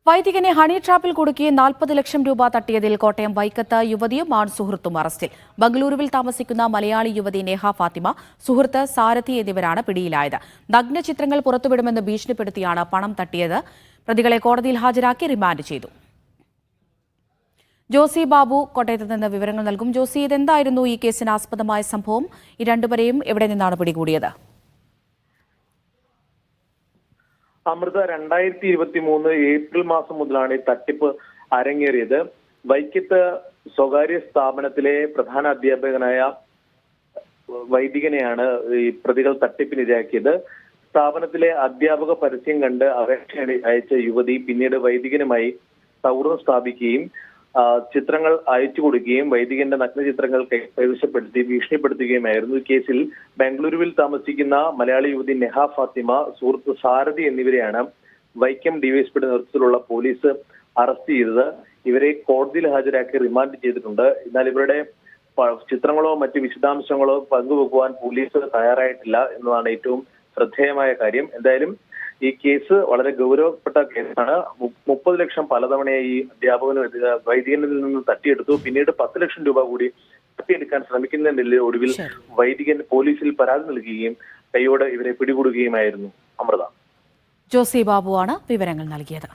വൈദികനെ honey ട്രാപ്പിൽ കുടുക്കി 40 ലക്ഷം രൂപ തട്ടിയതിൽ കോട്ടയം വൈക്കത്ത് യുവതിയും സുഹൃത്തും അറസ്റ്റിൽ. ബംഗളൂരുവിൽ താമസിക്കുന്ന മലയാളി യുവതി നേഹ ഫാത്തിമ, സുഹൃത്ത് സാരഥി എന്നിവരാണ് പിടിയിലായത്. നഗ്നചിത്രങ്ങൾ പുറത്തുവിടുമെന്ന് ഭീഷണിപ്പെടുത്തിയാണ് പണം തട്ടിയത്. പ്രതികളെ കോടതിയിൽ ഹാജരാക്കി റിമാൻഡ് ചെയ്തു. ജോസി ബാബു കോട്ടയത്ത് നിന്ന് വിവരങ്ങൾ നൽകും. ജോസി, ഇതെന്തായിരുന്നു ഈ കേസിന് ആസ്പദമായ സംഭവം? ഈ രണ്ടുപേരെയും എവിടെ നിന്നാണ് പിടികൂടിയത്? അമൃത, 2023 ഏപ്രിൽ മാസം മുതലാണ് ഈ തട്ടിപ്പ് അരങ്ങേറിയത്. വൈക്കത്ത് സ്വകാര്യ സ്ഥാപനത്തിലെ പ്രധാന അധ്യാപകനായ വൈദികനെയാണ് ഈ പ്രതികൾ തട്ടിപ്പിനിരയാക്കിയത്. സ്ഥാപനത്തിലെ അധ്യാപക പരസ്യം കണ്ട് അപേക്ഷ അയച്ച യുവതി പിന്നീട് വൈദികനുമായി സൗഹൃദം സ്ഥാപിക്കുകയും ചിത്രങ്ങൾ അയച്ചു കൊടുക്കുകയും വൈദികന്റെ നഗ്നചിത്രങ്ങൾ കൈവശപ്പെടുത്തി ഭീഷണിപ്പെടുത്തുകയുമായിരുന്നു. ഈ കേസിൽ ബംഗളൂരുവിൽ താമസിക്കുന്ന മലയാളി യുവതി നെഹ ഫാത്തിമ, സുഹൃത്ത് സാരഥി എന്നിവരെയാണ് വൈക്കം ഡിവൈഎസ്പിയുടെ നേതൃത്വത്തിലുള്ള പോലീസ് അറസ്റ്റ് ചെയ്തത്. ഇവരെ കോടതിയിൽ ഹാജരാക്കി റിമാൻഡ് ചെയ്തിട്ടുണ്ട്. എന്നാൽ ഇവരുടെ ചിത്രങ്ങളോ മറ്റ് വിശദാംശങ്ങളോ പങ്കുവെക്കുവാൻ പോലീസ് തയ്യാറായിട്ടില്ല എന്നതാണ് ഏറ്റവും ശ്രദ്ധേയമായ കാര്യം. എന്തായാലും ഈ കേസ് വളരെ ഗൗരവപ്പെട്ട കേസാണ്. 30 ലക്ഷം പലതവണയായി ഈ അധ്യാപകന് വൈദികനിൽ നിന്ന് തട്ടിയെടുത്തു. പിന്നീട് 10 ലക്ഷം രൂപ കൂടി തട്ടിയെടുക്കാൻ ശ്രമിക്കുന്നതിന്റെ ഒടുവിൽ വൈദികൻ പോലീസിൽ പരാതി നൽകുകയും കൈയോടെ ഇവരെ പിടികൂടുകയുമായിരുന്നു. അമൃത. ജോസി ബാബുവാണ് വിവരങ്ങൾ നൽകിയത്.